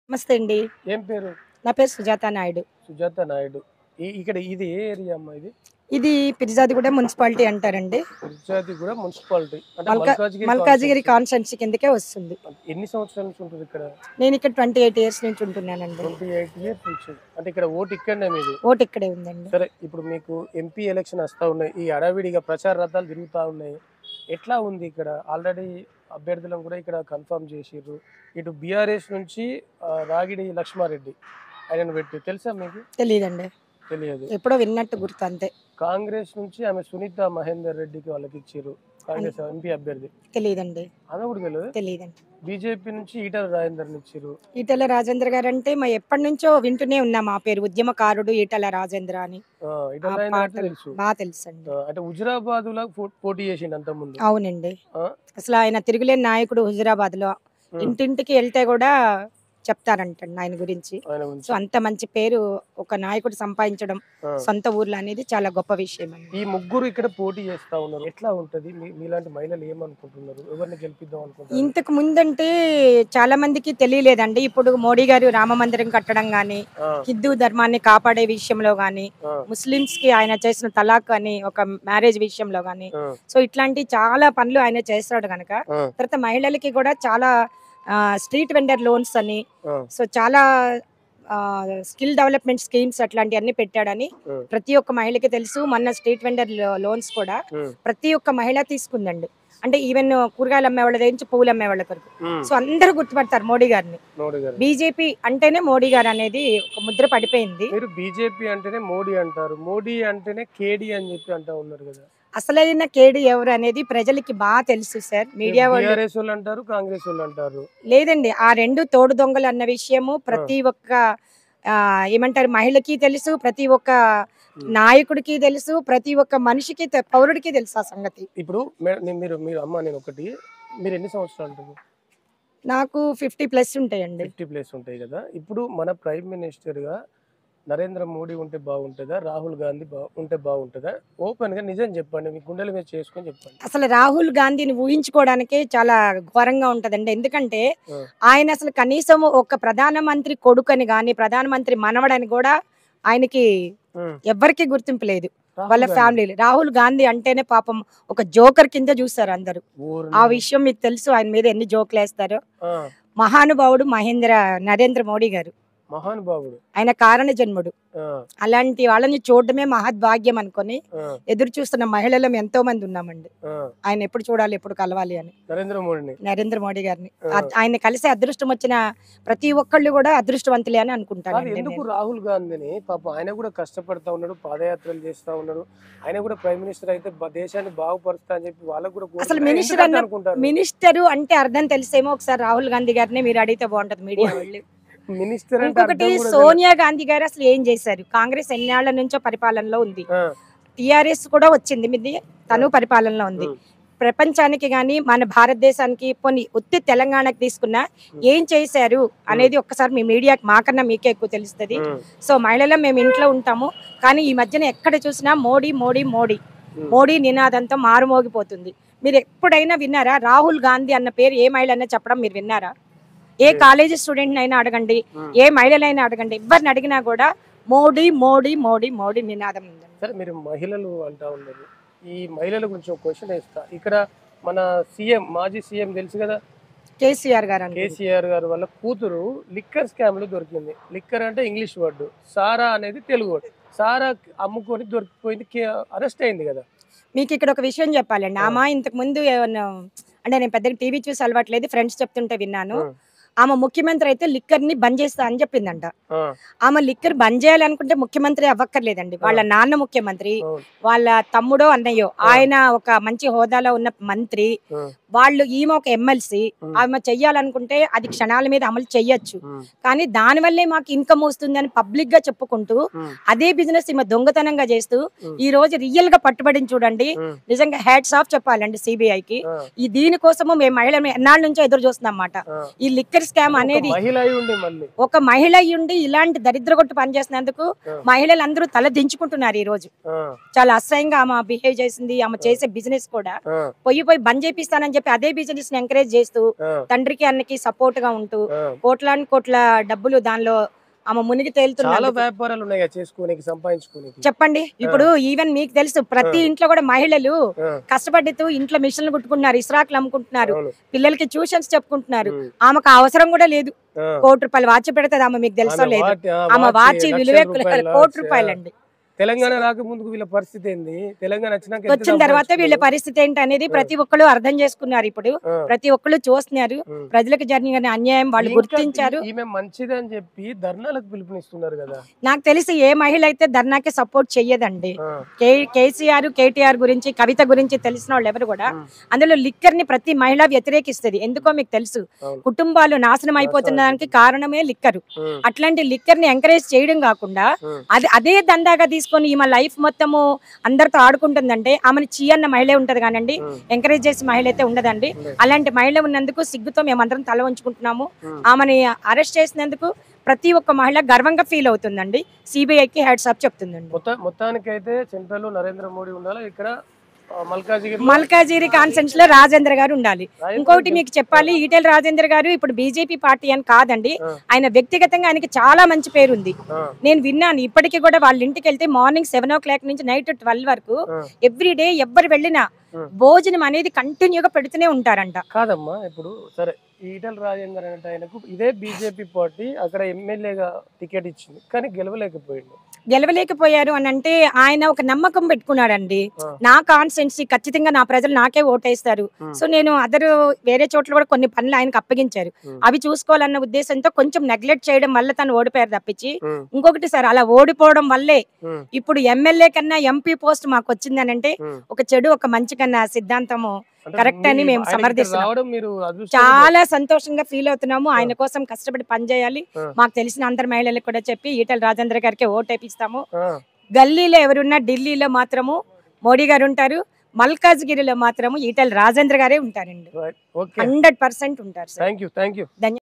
నమస్తే అండి. ఏం పేరు? నా పేరు సుజాత నాయుడు. సుజాత నాయుడు. ఇక్కడ ఇది ఏ ఏరియా అమ్మా ఇది? ఇది పిర్జాదిగూడెం మున్సిపాలిటీ అంటారండి. ఫిర్జాదిగూడ మున్సిపాలిటీ. అంటే మల్కా మల్కాజిగిరి మల్కాజిగిరి కాన్స్టిట్యూన్సీ. కాన్స్టిట్యున్సీ కిందకే వస్తుంది. ఎన్ని సంవత్సరాల నుంచి ఉంటుంది ఇక్కడ? నేను ఇక్కడ 28 ఇయర్స్ నుంచి ఉంటున్నానండి. 28 ఇయర్స్ నుంచి. అంటే ఇక్కడ ఓటు ఇక్కడనే మీది. ఓటు ఇక్కడే ఉందండి. సరే, ఇప్పుడు మీకు ఎంపీ ఎలక్షన్ వస్తూ ఉన్నాయి. ఈ హడావిడిగా ప్రచార రథాలు తిరుగుతూ ఉన్నాయి. ఎట్లా ఉంది ఇక్కడ? ఆల్రెడీ అభ్యర్థులను కూడా ఇక్కడ కన్ఫర్మ్ చేసిర్రు. ఇటు బీఆర్ఎస్ నుంచి రాగిడి లక్ష్మారెడ్డి ఆయనను పెట్టి తెలుసా మీకు? తెలియదండి. తెలియదు. ఎప్పుడో విన్నట్టు గుర్తు అంతే. కాంగ్రెస్ నుంచి ఆమె సునీత మహేందర్ రెడ్డికి వాళ్ళకి ఇచ్చారు, కాంగ్రెస్ ఎంపీ అభ్యర్థి. తెలియదండి. అదే కూడా తెలియదు. తెలియదండి. బీజేపీ నుంచి ఈటల రాజేందర్ని ఇచ్చారు. ఈటెల రాజేంద్ర గారు అంటే మా ఎప్పటి నుంచో వింటూనే ఉన్నాం ఆ పేరు. ఉద్యమకారుడు ఈటెల రాజేంద్ర అని. ఈటల ఆ రాజేందర్ అంటే పాటలు తెలుసు. బాగా తెలుసండి. అంటే హుజురాబాద్ లో పోటీ చేసిండు అంత ముందు. అవునండి. అసలు ఆయన తిరుగులేని నాయకుడు హుజురాబాద్ లో. ఇంటింటికి వెళ్తే కూడా చెప్తారంటండి ఆయన గురించి. సో అంత మంచి పేరు ఒక నాయకుడు సంపాదించడం సొంత ఊర్లో అనేది చాలా గొప్ప విషయం అండి. ఈ ముగ్గురు ఇక్కడ పోటీ చేస్తా ఉన్నారు. ఎట్లా ఉంటది? మీలాంటి మహిళలు ఏమనుకుంటున్నారు? ఎవరిని గెలిపిద్దాం అనుకుంటున్నారు? ఇంతకు ముందంటే చాలా మందికి తెలియలేదండి. ఇప్పుడు మోడీ గారు రామ మందిరం కట్టడం గానీ, హిందూ ధర్మాన్ని కాపాడే విషయంలో గానీ, ముస్లిమ్స్ కి ఆయన చేసిన తలాక్ అని ఒక మ్యారేజ్ విషయంలో గానీ, సో ఇట్లాంటి చాలా పనులు ఆయన చేస్తాడు కనుక తర్వాత మహిళలకి కూడా చాలా స్ట్రీట్ వెండర్ లోన్స్ అని, సో చాలా స్కిల్ డెవలప్మెంట్ స్కీమ్స్ అట్లాంటివన్నీ పెట్టాడని ప్రతి ఒక్క మహిళకి తెలుసు. మొన్న స్ట్రీట్ వెండర్ లోన్స్ కూడా ప్రతి ఒక్క మహిళ తీసుకుందండి. అంటే ఈవెన్ కూరగాయలు అమ్మే వాళ్ళ నుంచి పువ్వులు అమ్మే వాళ్ళ వరకు. సో అందరూ గుర్తుపడతారు మోడీ గారిని. బీజేపీ అంటేనే మోడీ గారు అనేది ఒక ముద్ర పడిపోయింది. మీరు బీజేపీ అంటేనే మోడీ అంటారు, మోడీ అంటేనే కేడీ అని చెప్పి అంటా ఉన్నారు కదా. అసలైన కేడి ఎవరు అనేది ప్రజలకి బాగా తెలుసు సార్. మీడియా వాళ్ళు అంటారు, కాంగ్రెస్ వాళ్ళు అంటారు. లేదండి, ఆ రెండు తోడు దొంగలు అన్న విషయము ప్రతి ఒక్క ఏమంటారు మహిళకి తెలుసు, ప్రతి ఒక్క నాయకుడికి తెలుసు, ప్రతి ఒక్క మనిషికి పౌరుడికి తెలుసు ఆ సంగతి. ఇప్పుడు మీరు అమ్మ నేను ఒకటి, మీరు ఎన్ని సంవత్సరాలు ఉంటుంది? నాకు 50+ ఉంటాయండి. 50+ ఉంటాయి కదా. ఇప్పుడు మన ప్రైమ్ మినిస్టర్ గా నరేంద్ర మోడీ ఉంటే బాగుంటుందా, రాహుల్ గాంధీ ఉంటే బాగుంటుందా? ఓపెన్ గా నిజం చెప్పండి, మీ గుండెల మీద చేసుకొని చెప్పండి. అసలు రాహుల్ గాంధీని ఊహించుకోవడానికే చాలా ఘోరంగా ఉంటదండి. ఎందుకంటే ఆయన అసలు కనీసం ఒక ప్రధానమంత్రి కొడుకని గాని, ప్రధానమంత్రి మనవడని కూడా ఆయనకి ఎవ్వరికి గుర్తింపు లేదు వాళ్ళ ఫ్యామిలీ. రాహుల్ గాంధీ అంటేనే పాపం ఒక జోకర్ కింద చూస్తారు అందరూ. ఆ విషయం మీకు తెలుసు, ఆయన మీద ఎన్ని జోకులు వేస్తారో. మహానుభావుడు నరేంద్ర మోడీ గారు మహానుభావుడు, ఆయన కారణ జన్ముడు. అలాంటి వాళ్ళని చూడడమే మహద్భాగ్యం అనుకొని ఎదురు చూస్తున్న మహిళలు ఎంతో మంది ఉన్నామండి. ఆయన ఎప్పుడు చూడాలి, ఎప్పుడు కలవాలి అని నరేంద్ర మోడీ గారిని. ఆయన కలిసి అదృష్టం వచ్చిన ప్రతి ఒక్కళ్ళు కూడా అదృష్టవంతులే అని అనుకుంటారు. ఎందుకు రాహుల్ గాంధీని పాపం ఆయన కూడా కష్టపడతా ఉన్నాడు, పాదయాత్రలు చేస్తా ఉన్నాడు. ఆయన కూడా ప్రైమ్ మినిస్టర్ అయితే దేశాన్ని బాగుపరుస్తా అని చెప్పి వాళ్ళకు కూడా. అసలు మినిస్టర్ అంటే అర్థం తెలిసేమో. ఒకసారి రాహుల్ గాంధీ గారిని మీరు అడిగితే బాగుంటది మీడియా వాళ్ళు. ఇంకొకటి సోనియా గాంధీ గారు అసలు ఏం చేశారు? కాంగ్రెస్ ఎన్నేళ్ల నుంచో పరిపాలనలో ఉంది, టిఆర్ఎస్ కూడా వచ్చింది మీది, తను పరిపాలనలో ఉంది. ప్రపంచానికి గాని మన భారతదేశానికి కొన్ని ఉత్తి తెలంగాణకి తీసుకున్నా ఏం చేశారు అనేది ఒక్కసారి మీ మీడియాకి మాకన్నా మీకే ఎక్కువ తెలుస్తుంది. సో మహిళలు మేము ఇంట్లో ఉంటాము, కానీ ఈ మధ్యన ఎక్కడ చూసినా మోడీ మోడీ మోడీ మోడీ నినాదంతో మారుమోగిపోతుంది. మీరు ఎప్పుడైనా విన్నారా రాహుల్ గాంధీ అన్న పేరు? ఏ మహిళ చెప్పడం మీరు విన్నారా? ఏ కాలేజీ స్టూడెంట్ అయినా అడగండి, ఏ మహిళలైనా అడగండి, ఎవరిని అడిగినా కూడా మోడీ మోడీ మోడీ మోడీ నినాదం ఉంది. సరే, మీరు మహిళలు అంటా ఉన్నారు, ఈ మహిళల గురించి ఒక క్వశ్చన్ వేస్తా. ఇక్కడ మన సీఎం, మాజీ సీఎం తెలుసు కదా, కేసీఆర్ గారు. కేసీఆర్ గారు వాళ్ళ కూతురు లిక్కర్ స్కామ్ లో దొరికింది. లిక్కర్ అంటే ఇంగ్లీష్ వర్డ్, సారా అనేది తెలుగు వర్డ్. సారా అమ్ముకొని దొరికిపోయింది, అరెస్ట్ అయింది కదా. మీకు ఇక్కడ ఒక విషయం చెప్పాలండి. ఆమె ఇంతకు ముందు ఏమన్నా అంటే నేను పెద్దగా టీవీ చూసి అలవాట్లేదు, ఫ్రెండ్స్ చెప్తుంటే విన్నాను. ఆమె ముఖ్యమంత్రి అయితే లిక్కర్ ని బంద్ చేస్తా అని చెప్పిందంట. ఆమె లిక్కర్ బంద్ చేయాలనుకుంటే ముఖ్యమంత్రి అవ్వక్కర్లేదండి, వాళ్ళ నాన్న ముఖ్యమంత్రి, వాళ్ళ తమ్ముడో అన్నయ్యో ఆయన ఒక మంచి హోదాలో ఉన్న మంత్రి, వాళ్ళు ఈమె ఒక ఎమ్మెల్సీ. ఆమె చెయ్యాలనుకుంటే అది క్షణాల మీద అమలు చెయ్యొచ్చు, కానీ దానివల్లే మాకు ఇన్కమ్ వస్తుంది అని పబ్లిక్ గా చెప్పుకుంటూ అదే బిజినెస్ ఈమె దొంగతనంగా చేస్తూ ఈ రోజు రియల్ గా పట్టుబడిని చూడండి. నిజంగా హ్యాట్స్ ఆఫ్ చెప్పాలండి సిబిఐకి. ఈ దీనికోసము మేము మహిళలు ఎన్నాళ్ళ నుంచో ఎదురు చూస్తున్నాం అన్నమాట. ఈ లిక్కర్ స్కామ్ అనేది ఒక మహిళ ఉండి ఇలాంటి దరిద్రగొట్టు పనిచేసినందుకు మహిళలందరూ తల దించుకుంటున్నారు. ఈ రోజు చాలా అసహ్యంగా ఆమె బిహేవ్ చేసింది. ఆమె చేసే బిజినెస్ కూడా పోయి బంద్ చేపిస్తానని చెప్పి చెప్పి అదే బిజినెస్ ని ఎంకరేజ్ చేస్తూ తండ్రికి అన్నకి సపోర్ట్ గా ఉంటూ కోట్ల డబ్బులు దానిలో ఆమె మునిగి చాలా వ్యాపారాలు ఉన్నాయి చేసుకోనికి సంపాదించుకోనికి. చెప్పండి. ఇప్పుడు ఈవెన్ మీకు తెలుసు ప్రతి ఇంట్లో కూడా మహిళలు కష్టపడుతూ ఇంట్లో మిషన్లు కుట్టుకుంటున్నారు, ఇస్రాకులు అమ్ముకుంటున్నారు, పిల్లలకి ట్యూషన్స్ చెప్పుకుంటున్నారు. ఆమెకు అవసరం కూడా లేదు. ₹1,00,00,000 వాచ్ పెడతాది ఆమె, మీకు తెలుసో లేదు. ఆమె వాచ్ విలువే ₹1,00,00,000 అండి. తెలంగాణ రాకముందుకు వీళ్ళ పరిస్థితి ఏంది, తెలంగాణ వచ్చిన తర్వాత వీళ్ళ పరిస్థితి ఏంటి అనేది ప్రతి ఒక్కరు అర్థం చేసుకున్నారు. ఇప్పుడు ప్రతి ఒక్కరు చూస్తున్నారు. ప్రజలకు జరిగిన అన్యాయం వాళ్ళు గుర్తించారు. ఈమె మంచిది అని చెప్పి ధర్నాలకు పిలుపునిస్తున్నారు కదా. నాకు తెలిసి ఏ మహిళ అయితే ధర్నాకి సపోర్ట్ చెయ్యదండి. కేసీఆర్ కేటీఆర్ గురించి కవిత గురించి తెలిసిన వాళ్ళు ఎవరు కూడా అందులో లిక్కర్ ని ప్రతి మహిళ వ్యతిరేకిస్తుంది. ఎందుకో మీకు తెలుసు, కుటుంబాలు నాశనం అయిపోతున్నదానికి కారణమే లిక్కర్. అట్లాంటి లిక్కర్ ని ఎంకరేజ్ చేయడం కాకుండా అదే దందాగా తీసుకొని ఈమె లైఫ్ మొత్తము అందరితో ఆడుకుంటుందంటే ఆమెను చీ అన్న మహిళ ఉంటది కానండి, ఎంకరేజ్ చేసే మహిళ అయితే ఉండదండి. అలాంటి మహిళ ఉన్నందుకు సిగ్గుతో మేమందరం తల ఉంచుకుంటున్నాము. ఆమెని అరెస్ట్ చేసినందుకు ప్రతి ఒక్క మహిళ గర్వంగా ఫీల్ అవుతుందండి. సిబిఐకి హ్యాట్స్ ఆఫ్ చెప్తుందండి. మొత్తానికైతే సెంట్రల్ లో నరేంద్ర మోడీ ఉండాలి, ఇక్కడ మల్కాజిగిరి కాన్ఫరెన్స్ లో రాజేంద్ర గారు ఉండాలి. ఇంకొకటి మీకు చెప్పాలి, ఈటెల రాజేంద్ర గారు ఇప్పుడు బీజేపీ పార్టీ అని కాదండి, ఆయన వ్యక్తిగతంగా ఆయనకి చాలా మంచి పేరుంది. నేను విన్నాను. ఇప్పటికీ కూడా వాళ్ళ ఇంటికి వెళ్తే మార్నింగ్ 7 o'clock నుంచి నైట్ 12 వరకు ఎవ్రీ డే ఎవ్వరు వెళ్ళినా భోజనం అనేది కంటిన్యూగా పెడుతూనే ఉంటారంట. కాదమ్మా, ఇప్పుడు సరే ఈటెల రాజేందర్ అంటే ఆయనకు ఇదే బీజేపీ పార్టీ అక్కడ ఎమ్మెల్యేగా టికెట్ ఇచ్చింది, కానీ గెలవలేకపోయారు అని అంటే ఆయన ఒక నమ్మకం పెట్టుకున్నాడండి. నా కాన్స్టిట్యున్సీ ఖచ్చితంగా నా ప్రజలు నాకే ఓటేస్తారు. సో నేను వేరే చోట్ల కూడా కొన్ని పనులు ఆయనకు అప్పగించారు, అవి చూసుకోవాలన్న ఉద్దేశంతో కొంచెం నెగ్లెక్ట్ చేయడం వల్ల తను ఓడిపోయారు తప్పించి ఇంకొకటి సార్ అలా ఓడిపోవడం వల్లే ఇప్పుడు ఎమ్మెల్యే కన్నా ఎంపీ పోస్ట్ మాకు వచ్చిందని అంటే ఒక చెడు ఒక మంచి కన్నా సిద్ధాంతము కరెక్ట్ అని మేము సమర్థిస్తున్నాం. చాలా సంతోషంగా ఫీల్ అవుతున్నాము. ఆయన కోసం కష్టపడి పనిచేయాలి. మాకు తెలిసిన అందరి మహిళలకు కూడా చెప్పి ఈటెల రాజేంద్ర గారికి ఓటేపిస్తాము. గల్లీలో ఎవరున్నా ఢిల్లీలో మాత్రము మోడీ గారు ఉంటారు, మల్కాజ్గిరిలో మాత్రము ఈటెల రాజేంద్ర గారే ఉంటారండి. 100% ఉంటారు. ధన్యవాదాలు.